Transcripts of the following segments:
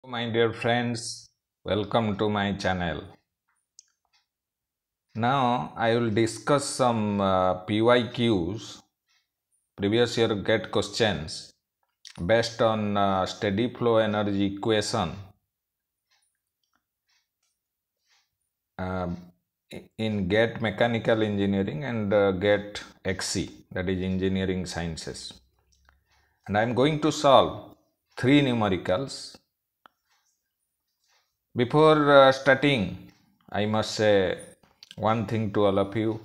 My dear friends, welcome to my channel. Now I will discuss some PYQs, previous year GET questions based on steady flow energy equation uh, in GET Mechanical Engineering and GET XC, that is Engineering Sciences. And I am going to solve three numericals. Before starting, I must say one thing to all of you.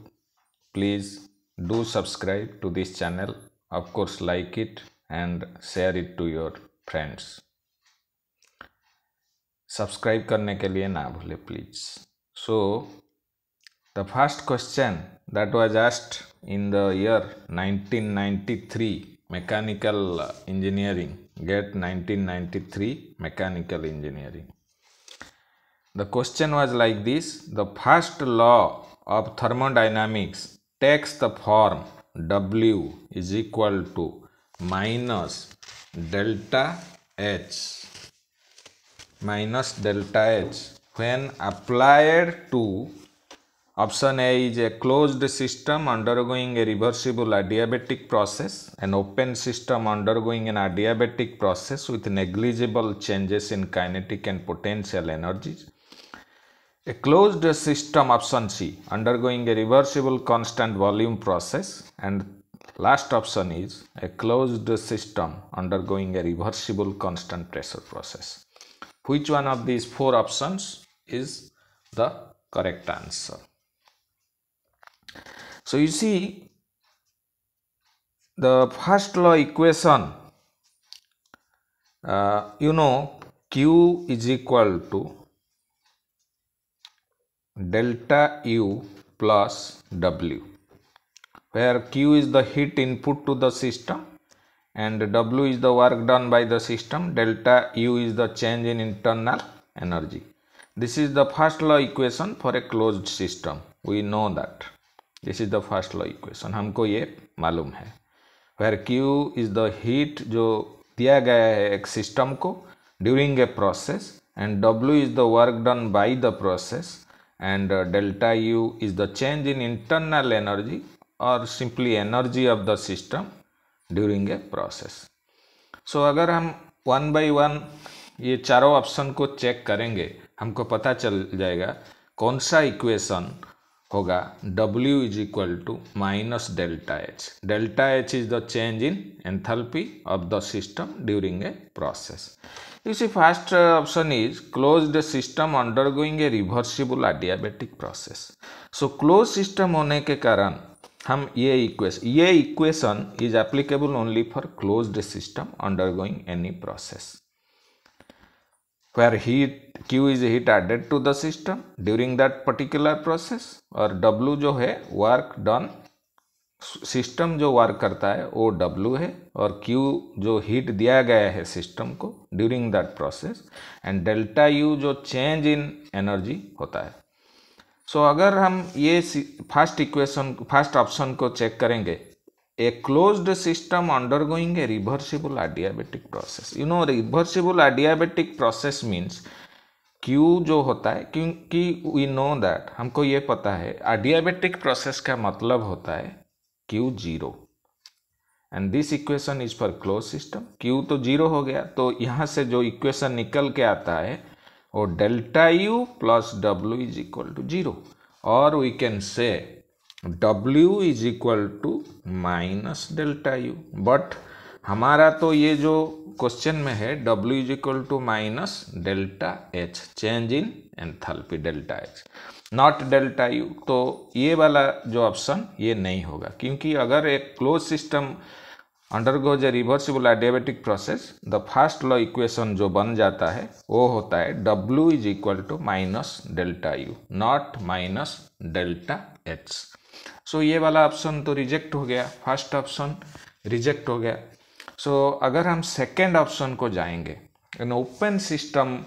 Please do subscribe to this channel. Of course, like it and share it to your friends. Subscribe करने के लिए ना भूले please. So the first question that was asked in the year 1993 mechanical engineering, GET 1993 mechanical engineering. The question was like this: the first law of thermodynamics takes the form W is equal to minus delta H when applied to option A is a closed system undergoing a reversible adiabatic process, an open system undergoing an adiabatic process with negligible changes in kinetic and potential energies, a closed system option C undergoing a reversible constant volume process, and last option is a closed system undergoing a reversible constant pressure process. Which one of these four options is the correct answer? So you see, the first law equation, Q is equal to delta U plus W, where Q is the heat input to the system and W is the work done by the system. Delta U is the change in internal energy. This is the first law equation for a closed system. We know that. This is the first law equation. हमको ये मालूम है. Where Q is the heat जो दिया गया है एक system को during a process, and W is the work done by the process, and delta U is the change in internal energy or simply energy of the system during a process. So अगर हम one by one ये चारों option को check करेंगे, हमको पता चल जाएगा कौन सा इक्वेशन होगा. W is equal to minus delta H. Delta H is the change in enthalpy of the system during a process. You see, first option is closed system undergoing a reversible adiabatic process. So closed system होने के कारण हम ये equation is applicable only for closed system undergoing any process, where heat Q is heat added to the system during that particular process, और W जो है work done, system जो work करता है वो W है, और Q जो हीट दिया गया है सिस्टम को during that process, and delta U जो चेंज इन एनर्जी होता है. सो अगर हम ये फर्स्ट ऑप्शन को चेक करेंगे, a closed system undergoing A reversible adiabatic process. Reversible adiabatic process means Q जो होता है, क्योंकि वी नो दैट, हमको ये पता है एडियाबेटिक प्रोसेस का मतलब होता है Q zero, and this equation is for close system. Q तो जीरो हो गया, तो यहाँ से जो इक्वेशन निकल के आता है और delta U plus W is equal to zero, और we can say W is equal to minus delta U. But हमारा तो ये जो क्वेश्चन में है W is equal to minus delta H, change in enthalpy delta H, not delta U. तो ये वाला जो ऑप्शन ये नहीं होगा, क्योंकि अगर एक close system undergoes a reversible adiabatic process, the first law equation जो बन जाता है वो होता है W is equal to minus delta U, not minus delta H. So ये वाला ऑप्शन तो रिजेक्ट हो गया, फर्स्ट ऑप्शन रिजेक्ट हो गया. सो अगर हम सेकेंड ऑप्शन को जाएंगे, an open system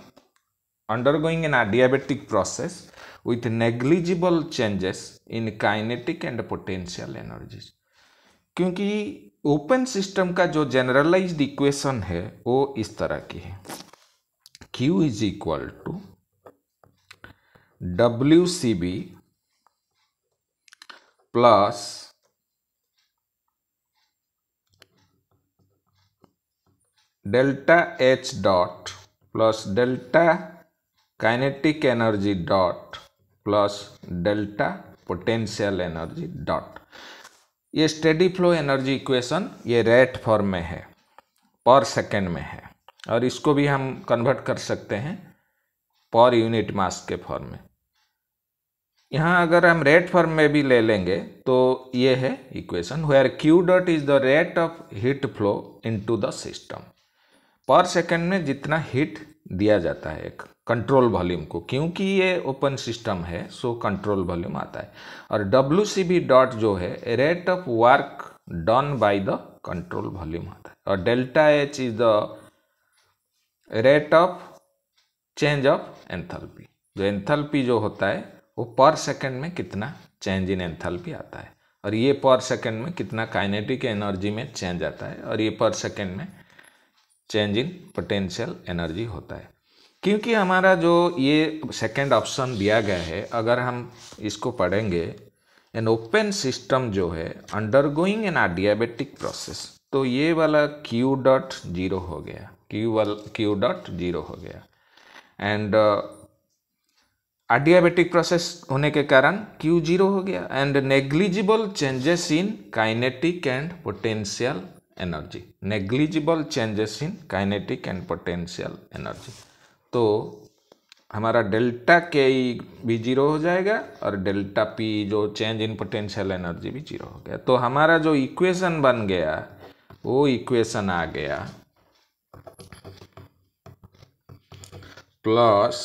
undergoing an adiabatic process with negligible changes in kinetic and potential energies. क्योंकि ओपन सिस्टम का जो जनरलाइज्ड इक्वेशन है वो इस तरह की है. Q is equal to WCB plus delta H dot plus delta kinetic energy dot plus delta potential energy dot. ये स्टेडी फ्लो एनर्जी इक्वेशन ये रेट फॉर्म में है, पर सेकेंड में है, और इसको भी हम कन्वर्ट कर सकते हैं पर यूनिट मास के फॉर्म में। यहाँ अगर हम रेट फॉर्म में भी ले लेंगे तो ये है equation where Q dot is the rate of heat flow into the system. पर सेकेंड में जितना हीट दिया जाता है एक कंट्रोल वॉल्यूम को, क्योंकि ये ओपन सिस्टम है सो कंट्रोल वॉल्यूम आता है, और WCB डॉट जो है rate of work done by the control volume आता है, और delta H is the rate of change of enthalpy. जो एंथैल्पी जो होता है वो पर सेकेंड में कितना चेंज इन एंथैल्पी आता है, और ये पर सेकेंड में कितना काइनेटिक एनर्जी में चेंज आता है, और ये पर सेकेंड में चेंज इन पोटेंशियल एनर्जी होता है। क्योंकि हमारा जो ये सेकेंड ऑप्शन दिया गया है, अगर हम इसको पढ़ेंगे, एन ओपन सिस्टम जो है अंडरगोइंग एन एडियाबेटिक प्रोसेस, तो ये वाला Q डॉट जीरो हो गया, Q डॉट जीरो हो गया, एंड एडियाबेटिक प्रोसेस होने के कारण Q जीरो हो गया, and negligible changes in kinetic and potential energy, negligible changes in kinetic and potential energy. तो हमारा डेल्टा K भी जीरो हो जाएगा और डेल्टा P जो चेंज इन पोटेंशियल एनर्जी भी जीरो हो गया। तो हमारा जो इक्वेशन बन गया वो इक्वेशन आ गया plus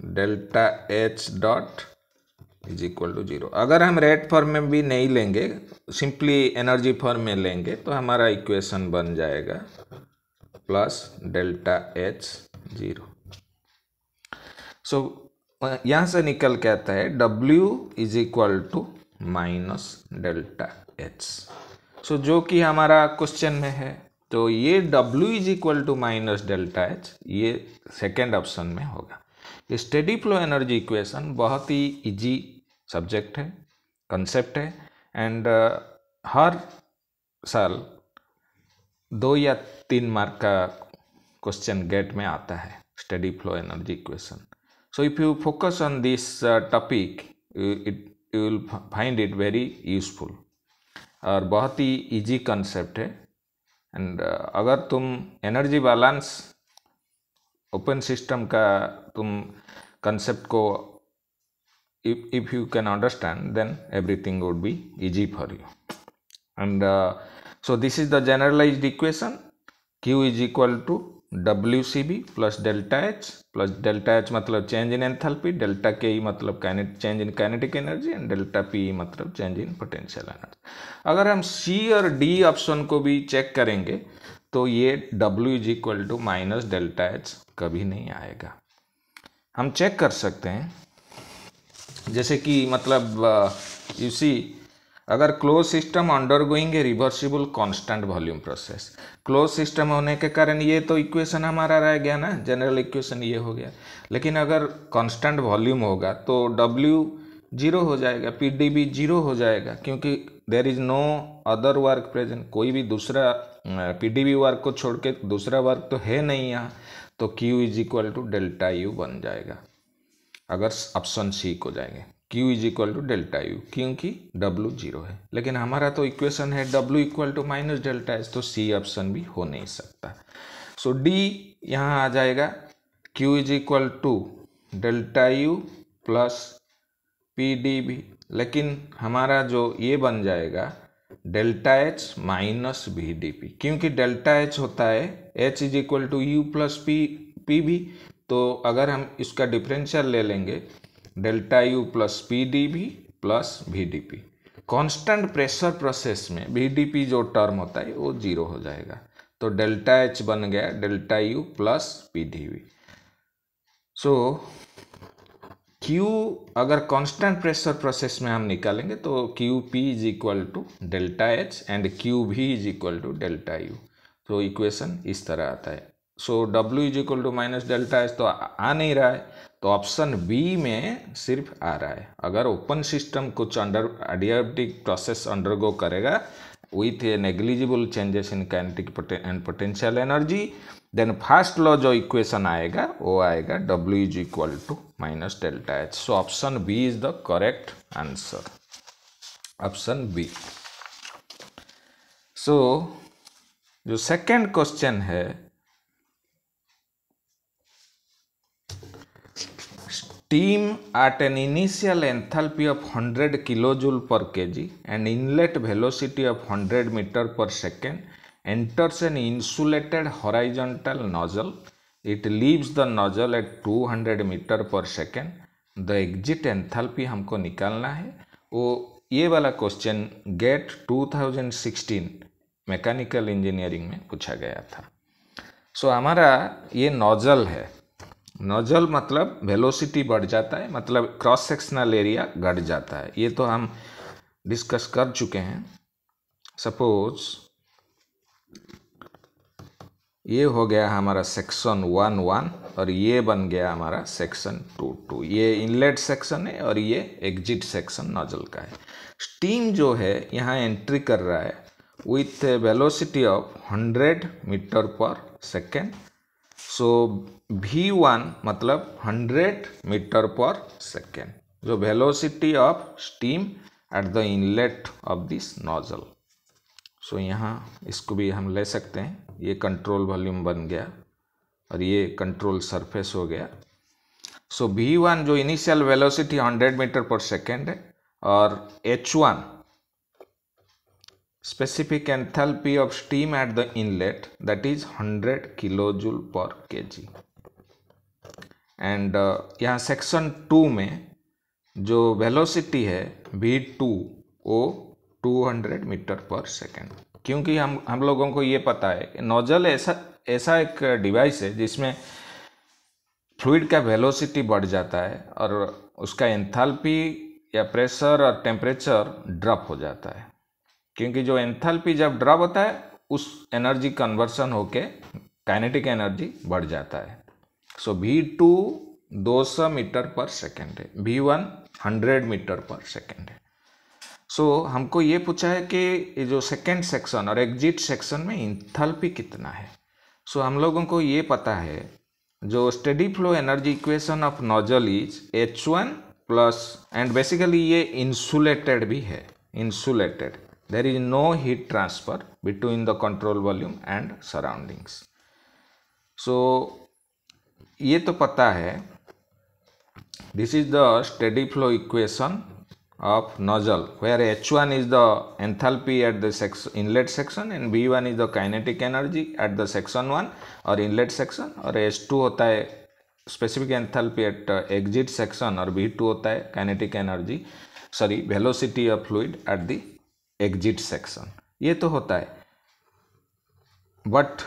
delta H dot is equal to zero. अगर हम रेट फॉर्म में भी नहीं लेंगे, सिंपली एनर्जी फॉर्म में लेंगे, तो हमारा इक्वेशन बन जाएगा plus delta H zero. So यहाँ से निकल के आता है W is equal to minus delta H। So जो कि हमारा क्वेश्चन में है, तो ये W is equal to minus delta H ये सेकेंड ऑप्शन में होगा। स्टेडी फ्लो एनर्जी इक्वेशन बहुत ही इजी सब्जेक्ट है, कंसेप्ट है, एंड हर साल 2 या 3 मार्क का क्वेश्चन गेट में आता है steady flow energy equation. So if you focus on this topic you will find it very useful, और बहुत ही इजी कंसेप्ट है। एंड अगर तुम एनर्जी बैलेंस ओपन सिस्टम का तुम कंसेप्ट को if you can understand, then everything would be easy for you. And so this is the generalized equation, Q is equal to WCB plus delta H मतलब change in enthalpy, delta K मतलब change in kinetic energy, and delta P मतलब change in potential energy। अगर हम C और D option को भी check करेंगे तो ये W is equal to minus delta H कभी नहीं आएगा। हम चेक कर सकते हैं, जैसे कि मतलब यू सी, अगर क्लोज सिस्टम अंडरगोइंग ए reversible constant volume process, close system होने के कारण ये तो इक्वेशन हमारा रह गया ना, जनरल इक्वेशन ये हो गया। लेकिन अगर कांस्टेंट वॉल्यूम होगा तो W जीरो हो जाएगा, PdB जीरो हो जाएगा, क्योंकि there is no other work present, कोई भी दूसरा PdB वर्क को छोड़ के दूसरा वर्क तो है नहीं यहाँ, तो Q is equal to delta U बन जाएगा अगर ऑप्शन सी को जाएंगे। Q is equal to delta U, क्योंकि W जीरो है। लेकिन हमारा तो इक्वेशन है W equal to minus delta H, तो सी ऑप्शन भी हो नहीं सकता। सो D यहाँ आ जाएगा, Q is equal to delta U plus PdB, लेकिन हमारा जो ये बन जाएगा डेल्टा H माइनस VdP, क्योंकि डेल्टा H होता है H is equal to U plus PV, तो अगर हम इसका डिफरेंशियल ले लेंगे delta U plus PdB plus VdP, constant pressure process में VdP जो टर्म होता है वो जीरो हो जाएगा, तो डेल्टा H बन गया delta U plus PdB। So Q अगर कांस्टेंट प्रेशर प्रोसेस में हम निकालेंगे तो QP is equal to delta H and QV is equal to delta U। तो इक्वेशन इस तरह आता है। So W is equal to minus delta H तो आ नहीं रहा है, तो ऑप्शन बी में सिर्फ आ रहा है। अगर ओपन सिस्टम कुछ एडियाबैटिक प्रोसेस अंडरगो करेगा with a negligible changes in kinetic and potential energy, then first law जो इक्वेशन आएगा वो आएगा W is equal to minus delta H. So option B is the correct answer, option B. So जो second question है, steam at an initial enthalpy of 100 kilojoule per kg and inlet velocity of 100 meter per second enters an insulated horizontal nozzle. It leaves the nozzle at 200 meter per second. The exit enthalpy हमको निकालना है। वो ये वाला question gate 2016 mechanical engineering में पूछा गया था। सो हमारा ये नोजल है, नोजल मतलब वेलोसिटी बढ़ जाता है, मतलब क्रॉस सेक्शनल एरिया घट जाता है, ये तो हम डिस्कस कर चुके हैं। सपोज ये हो गया हमारा सेक्शन 1 और ये बन गया हमारा सेक्शन 2। ये इनलेट सेक्शन है और ये एग्जिट सेक्शन नोजल का है। स्टीम जो है यहाँ एंट्री कर रहा है विथ वेलोसिटी ऑफ 100 मीटर पर सेकेंड। सो V1 मतलब 100 मीटर पर सेकेंड, जो velocity of steam at the inlet of this nozzle. So यहाँ इसको भी हम ले सकते हैं, ये कंट्रोल वॉल्यूम बन गया और ये कंट्रोल सरफेस हो गया। सो V1 जो इनिशियल वेलोसिटी 100 मीटर पर सेकेंड है और H1 specific enthalpy of steam at the inlet, that is 100 kilojoule per kg। And यहाँ सेक्शन 2 में जो वेलोसिटी है V2 वो 200 मीटर पर सेकेंड। क्योंकि हम लोगों को ये पता है कि नोजल ऐसा एक डिवाइस है जिसमें फ्लूइड का वेलोसिटी बढ़ जाता है और उसका एंथैल्पी या प्रेशर और टेम्परेचर ड्रॉप हो जाता है। क्योंकि जो एंथैल्पी जब ड्रॉप होता है उस एनर्जी कन्वर्सन होके काइनेटिक एनर्जी बढ़ जाता है। सो V2 200 मीटर पर सेकेंड है, V1 100 मीटर पर सेकेंड है। सो हमको ये पूछा है कि ये जो सेकेंड सेक्शन और एग्जिट सेक्शन में एंथैल्पी कितना है। सो हम लोगों को ये पता है जो steady flow energy equation of nozzle is H1 plus, and basically ये इंसुलेटेड भी है, insulated, there is no heat transfer between the control volume and surroundings। so ये तो पता है, this is the steady flow equation of nozzle where H1 is the enthalpy at the inlet section and V1 is the kinetic energy at the section 1 और inlet section, और H2 होता है specific enthalpy at exit section और V2 होता है kinetic energy velocity of fluid at the exit section। ये तो होता है, but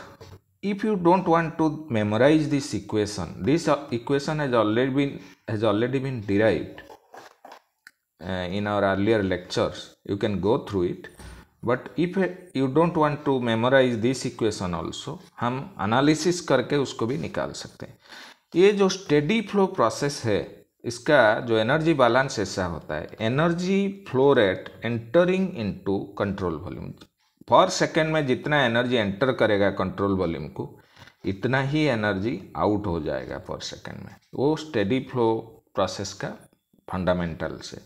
if you don't want to memorize this equation has already been derived in our earlier lectures, you can go through it। but if you don't want to memorize this equation also, हम analysis करके उसको भी निकाल सकते हैं। ये जो steady flow process है इसका जो एनर्जी बैलेंस ऐसा होता है, energy flow rate entering into control volume. पर सेकेंड में जितना एनर्जी एंटर करेगा कंट्रोल वॉल्यूम को, इतना ही एनर्जी आउट हो जाएगा पर सेकेंड में। वो स्टेडी फ्लो प्रोसेस का फंडामेंटल से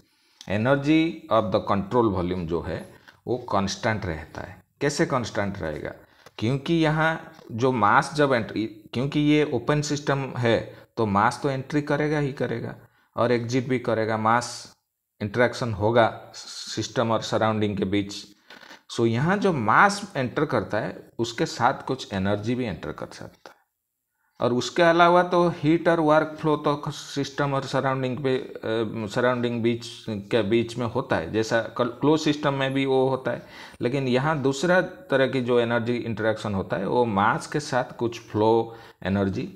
energy of the control volume जो है वो कांस्टेंट रहता है। कैसे कांस्टेंट रहेगा? क्योंकि यहाँ जो मास जब एंट्री, क्योंकि ये ओपन सिस्टम है तो मास तो एंट्री करेगा ही करेगा और एग्जिट भी करेगा, मास इंटरेक्शन होगा सिस्टम और सराउंडिंग के बीच। सो यहाँ जो मास एंटर करता है उसके साथ कुछ एनर्जी भी एंटर कर सकता है, और उसके अलावा तो हीट और वर्क फ्लो तो सिस्टम और सराउंडिंग बीच में होता है, जैसा क्लोज सिस्टम में भी वो होता है। लेकिन यहाँ दूसरा तरह की जो एनर्जी इंटरेक्शन होता है वो मास के साथ कुछ फ्लो एनर्जी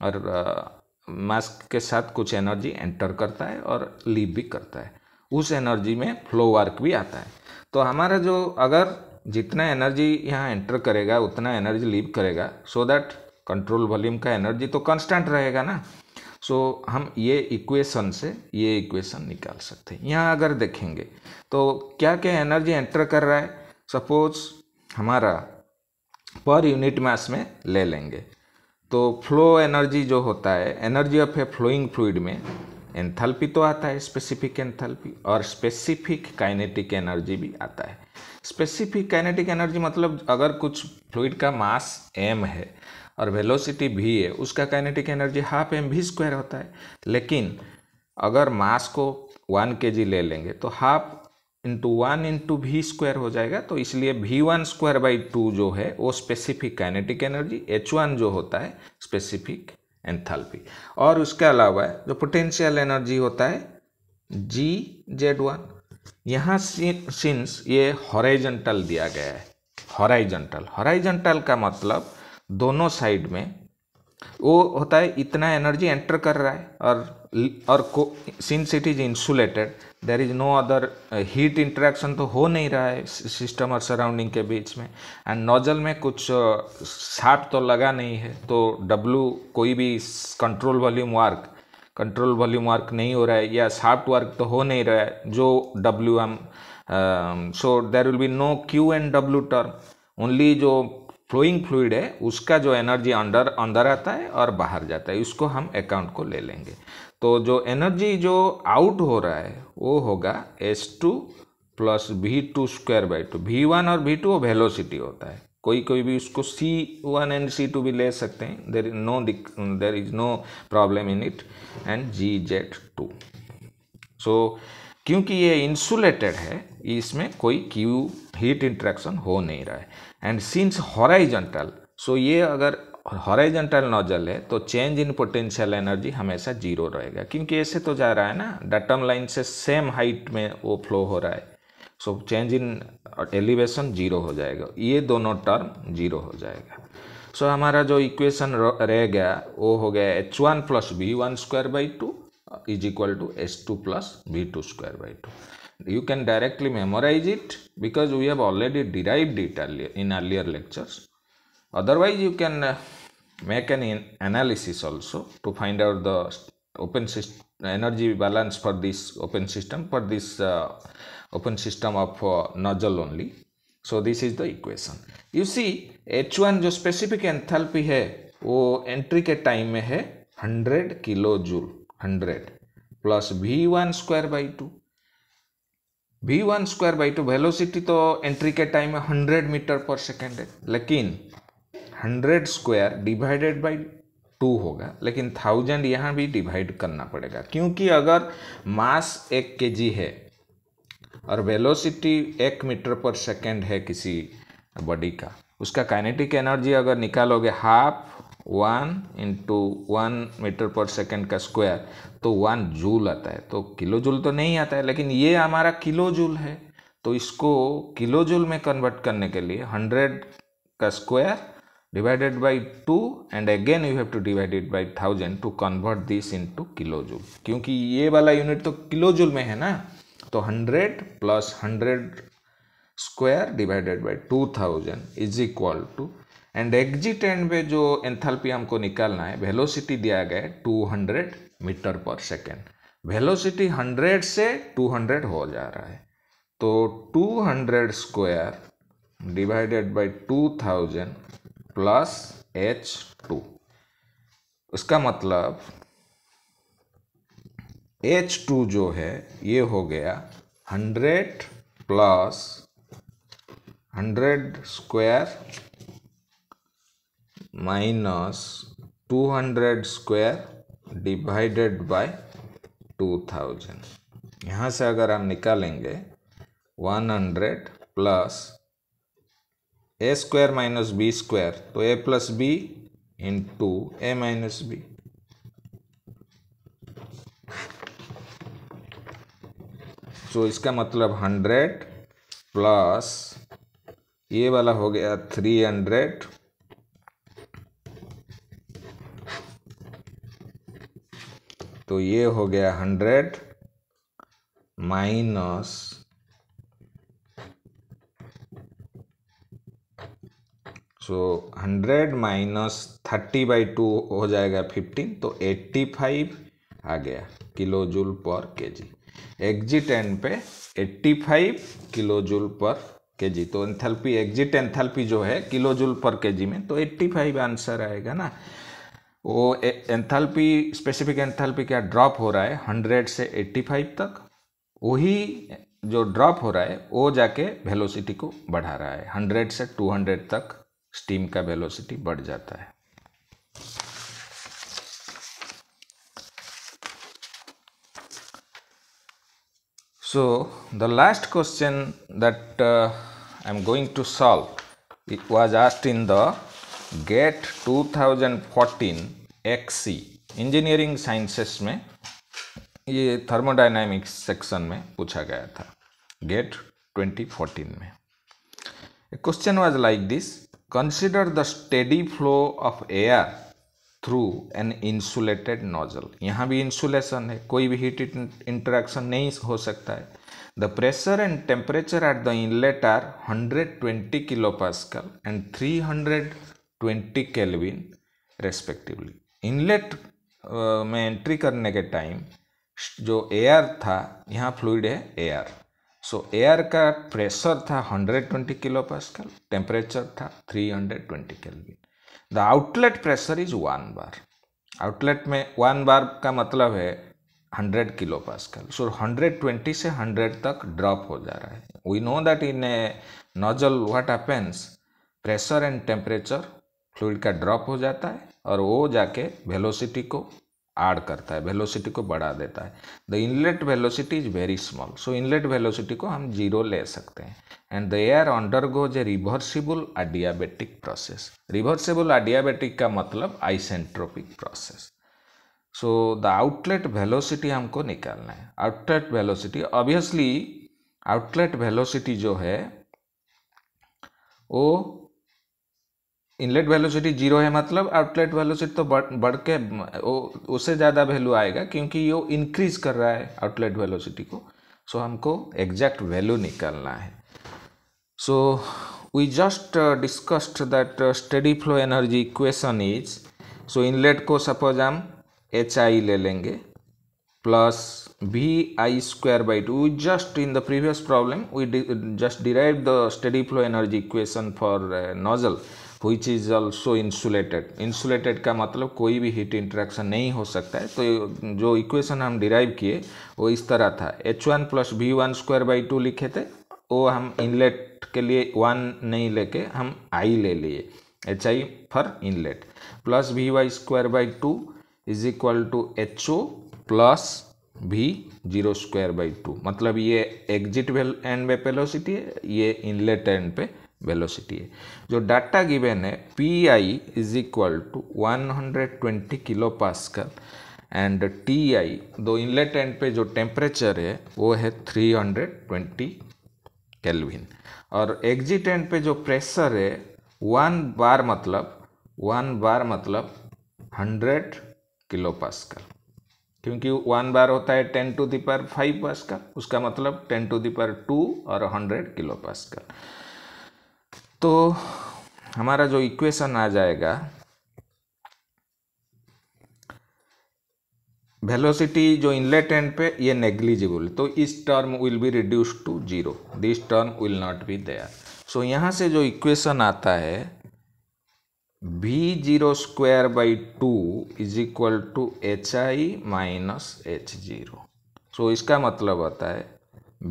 और मास के साथ कुछ एनर्जी एंटर करता है और लीव भी करता है, उस एनर्जी में फ्लो वर्क भी आता है। तो हमारा जो अगर जितना एनर्जी यहाँ एंटर करेगा उतना एनर्जी लीव करेगा, सो दैट कंट्रोल वॉल्यूम का एनर्जी तो कांस्टेंट रहेगा ना। सो हम ये इक्वेशन से ये इक्वेशन निकाल सकते हैं। यहाँ अगर देखेंगे तो क्या क्या एनर्जी एंटर कर रहा है, सपोज हमारा पर यूनिट मास में ले लेंगे तो फ्लो एनर्जी जो होता है, energy of a flowing fluid में एंथैल्पी तो आता है, स्पेसिफिक एंथैल्पी, और स्पेसिफिक काइनेटिक एनर्जी भी आता है। स्पेसिफिक काइनेटिक एनर्जी मतलब अगर कुछ फ्लूइड का मास m है और वेलोसिटी v है, उसका काइनेटिक एनर्जी हाफ mv² होता है। लेकिन अगर मास को 1 kg ले लेंगे तो हाफ इंटू 1 इंटू v² हो जाएगा, तो इसलिए v1²/2 जो है वो स्पेसिफिक काइनेटिक एनर्जी, h1 जो होता है स्पेसिफिक एंथैल्पी। और उसके अलावा जो पोटेंशियल एनर्जी होता है GZ1। यहाँ सिंस ये हॉरिजॉन्टल दिया गया है, हॉरिजॉन्टल का मतलब दोनों साइड में वो होता है इतना एनर्जी एंटर कर रहा है, और since it is insulated there is no other heat interaction तो हो नहीं रहा है सिस्टम और सराउंडिंग के बीच में, एंड नोजल में कुछ शाफ्ट तो लगा नहीं है, तो W कोई भी कंट्रोल वॉल्यूम वर्क नहीं हो रहा है, या शाफ्ट वर्क तो हो नहीं रहा है जो W हम, so there will be no Q and W term, only जो फ्लोइंग फ्लूइड है उसका जो एनर्जी अंदर आता है और बाहर जाता है, उसको हम अकाउंट को ले लेंगे। तो जो एनर्जी जो आउट हो रहा है वो होगा S2 प्लस v2²/2। v1 और v2 वो वेलोसिटी होता है, कोई भी उसको C1 एंड C2 भी ले सकते हैं, there is no problem in it, and GZ2। So क्योंकि ये इंसुलेटेड है, इसमें कोई Q हीट इंटरेक्शन हो नहीं रहा है, एंड सिंस हॉरिजॉन्टल, सो ये अगर हॉरिजॉन्टल नोजल है तो चेंज इन पोटेंशियल एनर्जी हमेशा 0 रहेगा, क्योंकि ऐसे तो जा रहा है ना, डाटम लाइन से सेम हाइट में वो फ्लो हो रहा है, सो चेंज इन एलिवेशन 0 हो जाएगा, ये दोनों टर्म 0 हो जाएगा। सो हमारा जो इक्वेशन रह गया वो हो गया h1 plus v1²/2 is equal to S2 plus v2²/2. You can directly memorize it because we have already derived it in earlier lectures. Otherwise, you can make an analysis also to find out the open system energy balance for this open system, for this open system of nozzle only. So this is the equation. You see H1 जो specific enthalpy है वो entry के time में है 100 kilo joule, 100 plus v1²/2, v1²/2 velocity तो entry के time में 100 meter पर सेकेंड है, लेकिन 100² डिवाइडेड बाई 2 होगा, लेकिन 1000 यहाँ भी डिवाइड करना पड़ेगा, क्योंकि अगर मास 1 kg है और वेलोसिटी 1 मीटर पर सेकेंड है किसी बॉडी का, उसका काइनेटिक एनर्जी अगर निकालोगे हाफ 1 इंटू 1 मीटर पर सेकेंड का स्क्वायर तो 1 जूल आता है, तो किलो जूल तो नहीं आता है, लेकिन ये हमारा किलो जूल है, तो इसको किलो जूल में कन्वर्ट करने के लिए 100 का square divided by 2 and again you have to divide it by 1000 to convert this into kilo joule, क्योंकि ये वाला यूनिट तो किलो जूल में है ना, तो 100 plus 100² divided by 2000 is equal to, and exit end में जो एंथैल्पी हमको निकालना है, वेलोसिटी दिया गया है 200 मीटर पर सेकेंड, वेलोसिटी 100 से 200 हो जा रहा है, तो 200² डिवाइडेड बाई 2000 प्लस H2, उसका मतलब H2 जो है ये हो गया 100 प्लस 100² माइनस 200² डिवाइडेड बाय 2000। यहाँ से अगर हम निकालेंगे 100 प्लस a² माइनस b², तो a plus b into a minus b, सो इसका मतलब 100 प्लस ये वाला हो गया 300 तो ये हो गया 100 माइनस सो 100 माइनस 30/2 हो जाएगा 15, तो 85 आ गया किलो जूल पर केजी। एग्जिट एंड पे 85 किलो जूल पर केजी, तो एंथैल्पी एग्जिट एंथैल्पी जो है किलो जूल पर केजी में, तो 85 आंसर आएगा ना। वो एंथैल्पी स्पेसिफिक एंथैल्पी क्या ड्रॉप हो रहा है 100 से 85 तक, वही जो ड्रॉप हो रहा है वो जाके वेलोसिटी को बढ़ा रहा है। 100 से 200 तक स्टीम का वेलोसिटी बढ़ जाता है। So the last question that I am going to solve, it was asked in the GATE 2014 XC engineering sciences में, ये थर्मोडायनामिक्स सेक्शन में पूछा गया था GATE 2014 में। Question was like this, consider the steady flow of air through an insulated nozzle. यहाँ भी insulation है, कोई भी हीट इंटरेक्शन नहीं हो सकता है। The pressure and temperature at the inlet are 120 kilo pascal and 320 kelvin respectively. Inlet में एंट्री करने के टाइम जो एयर था, यहाँ फ्लूइड है एयर, सो एयर का प्रेशर था 120 किलो पास्कल, टेम्परेचर था 320 kelvin. The outlet pressure is 1 bar. Outlet में 1 बार का मतलब है 100 किलो पास्कल, सो 120 से 100 तक ड्रॉप हो जा रहा है। We know that in a nozzle what happens, pressure and temperature fluid का ड्रॉप हो जाता है और वो जाके वेलोसिटी को ऐड करता है, वेलोसिटी को बढ़ा देता है। The inlet velocity is very small, so inlet velocity को हम 0 ले सकते हैं। And the air undergoes a reversible adiabatic process. Reversible adiabatic का मतलब isentropic process. So the outlet velocity हमको निकालना है। Outlet velocity, obviously outlet velocity जो है वो इनलेट वेलोसिटी 0 है, मतलब आउटलेट वेलोसिटी तो बढ़ के उससे ज़्यादा वैल्यू आएगा, क्योंकि ये इंक्रीज कर रहा है आउटलेट वेलोसिटी को। सो हमको एग्जैक्ट वैल्यू निकालना है। So we just discussed that steady flow energy equation is, so inlet को सपोज हम HI ले लेंगे plus VI²/2। Just in the previous problem we just derive the steady flow energy equation for nozzle which is also insulated। insulated का मतलब कोई भी heat interaction नहीं हो सकता है। तो जो इक्वेशन हम डिराइव किए वो इस तरह था, H1 + V1²/2 लिखे थे, वो हम इनलेट के लिए 1 नहीं लेके हम I ले लिए, HI for inlet, plus VY²/2 is equal to HO plus V0²/2। मतलब ये एग्जिट एंड पे वेलोसिटी है, ये इनलेट एंड पे वेलोसिटी है। जो डाटा गिवन है PI is equal to 120 kilo pascal and TI, दो इनलेट एंड पे जो टेम्परेचर है वो है 320 केल्विन, और एग्जिट एंड पे जो प्रेशर है 1 बार मतलब 100 किलो पास्कल, क्योंकि 1 बार होता है 10⁵ पास्कल, उसका मतलब 10⁵2 और 100 किलो पास्कल। तो हमारा जो इक्वेशन आ जाएगा, वेलोसिटी जो इनलेट एंड पे ये नेग्लिजिबल, तो इस term will be reduced to 0, this term will not be there. So यहाँ से जो इक्वेशन आता है V0²/2 is equal to HI minus H0। So इसका मतलब आता है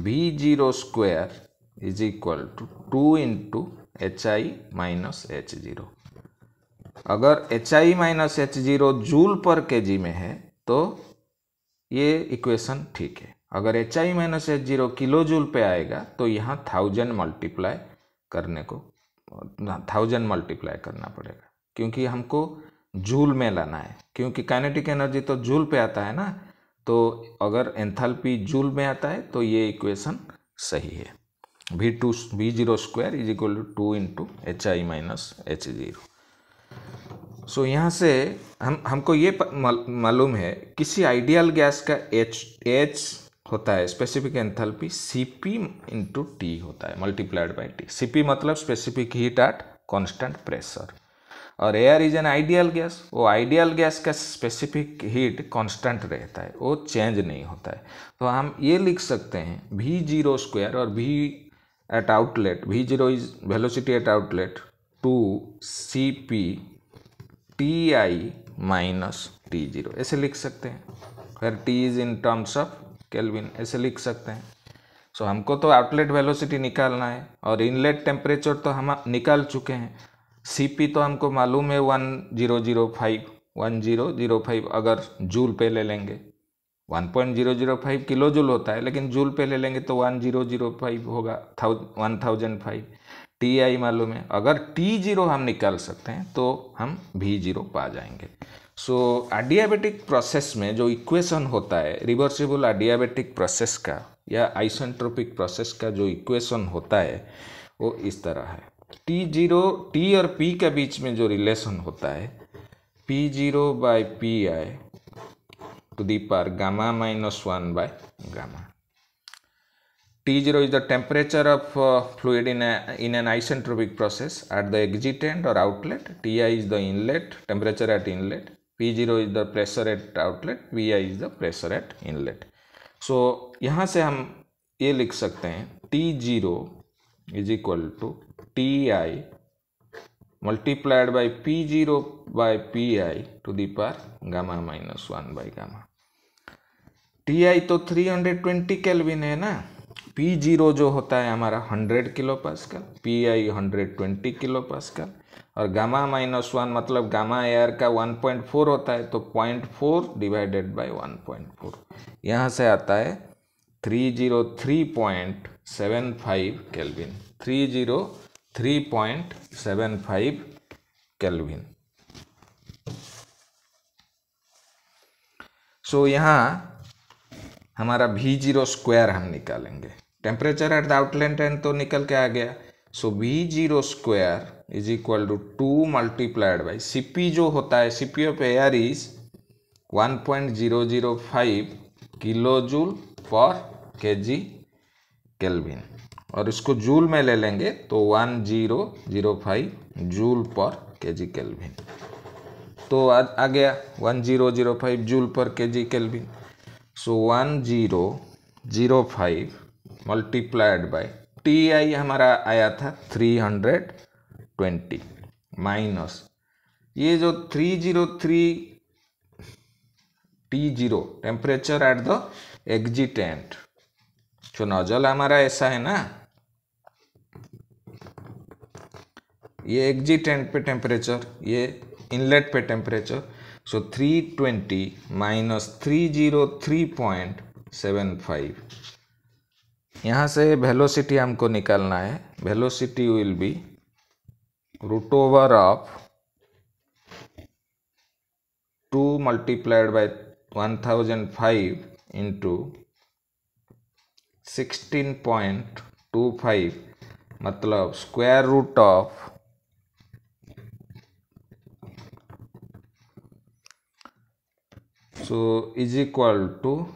V0² is equal to 2 into HI minus H0। अगर HI माइनस H0 जूल पर केजी में है तो ये इक्वेशन ठीक है। अगर HI minus H0 kilo joule पे आएगा तो यहाँ 1000 मल्टीप्लाई करना पड़ेगा, क्योंकि हमको जूल में लाना है, क्योंकि काइनेटिक एनर्जी तो जूल पे आता है ना। तो अगर एंथैल्पी जूल में आता है तो ये इक्वेशन सही है। V0² is equal to 2 into HI minus H0। So यहाँ से हमको ये मालूम है किसी आइडियल गैस का H होता है specific enthalpy CP into T होता है मल्टीप्लाइड बाई T। CP मतलब specific heat at constant pressure. और air is an ideal gas, वो आइडियल गैस का स्पेसिफिक हीट कांस्टेंट रहता है, वो चेंज नहीं होता है। तो हम ये लिख सकते हैं V0 स्क्वायर और V at outlet, V0 is velocity at outlet, two CP TI minus T0, ऐसे लिख सकते हैं। फिर T is in terms of kelvin, ऐसे लिख सकते हैं। सो हमको तो आउटलेट वेलोसिटी निकालना है और इनलेट टेम्परेचर तो हम निकाल चुके हैं। CP तो हमको मालूम है 1005 अगर जूल पे ले लेंगे, 1005 किलो जूल होता है, लेकिन जूल पे ले लेंगे तो 1005 होगा, 1005। TI मालूम है, अगर T0 हम निकाल सकते हैं तो हम V0 पा जाएंगे। सो एडियाबेटिक प्रोसेस में जो इक्वेशन होता है रिवर्सिबल एडियाबेटिक प्रोसेस का या आइसेंट्रोपिक प्रोसेस का जो इक्वेशन होता है वो इस तरह है। T0 T और P के बीच में जो रिलेशन होता है P0 by PI to the power gamma minus 1 by gamma. T0 is the temperature of fluid in an isentropic process at the exit end or outlet. Ti is the inlet, temperature at inlet. P0 is the pressure at outlet. Vi is the pressure at inlet. So यहाँ से हम ये लिख सकते हैं T0 is equal to Ti multiplied by P0 by Pi to the power gamma minus 1 by gamma. Ti तो 320 kelvin है ना, P0 जो होता है हमारा 100 kilo pascal, Pi 120 kilo pascal, और गामा माइनस 1 मतलब गामा एयर का 1.4 होता है, तो 0.4 डिवाइडेड बाय 1.4, यहाँ से आता है 303.75 केल्विन, 303.75 केल्विन। सो यहाँ हमारा V0 स्क्वायर हम निकालेंगे, temperature at the outlet end तो निकल के आ गया। So V0 square is equal to 2 multiplied by CP जो होता है, CP of air is 1.005 kilo joule per kg kelvin, और इसको जूल में ले लेंगे तो 1005 जूल पर kg केल्विन, तो आ गया 1005 joule per kg kelvin. So 1005 multiplied by Ti हमारा आया था 320 माइनस ये जो 303 T0 टेम्परेचर एट द एग्जिटेंट, जो नोजल हमारा ऐसा है ना, ये एग्जिटेंट पे टेम्परेचर, ये इनलेट पे टेम्परेचर। सो 320 माइनस 303.75, यहाँ से वेलोसिटी हमको निकालना है। Velocity will be root over of 2 multiplied by 1005 into 16.25 मतलब square root of so is equal to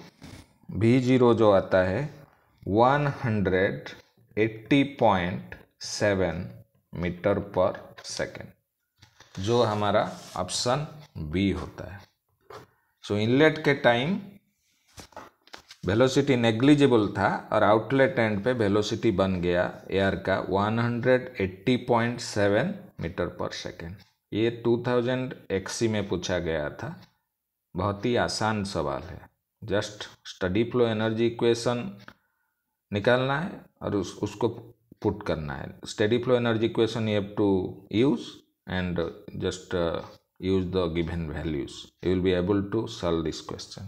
V0 जो आता है 180.7 मीटर पर सेकेंड, जो हमारा ऑप्शन बी होता है। सो इनलेट के टाइम वेलोसिटी नेग्लिजिबल था और आउटलेट एंड पे वेलोसिटी बन गया एयर का 180.7 मीटर पर सेकेंड। ये 2000 XC में पूछा गया था, बहुत ही आसान सवाल है। Just steady flow energy equation निकालना है और उसको पुट करना है। Steady flow energy equation you have to use and just use the given values, you will be able to solve this question.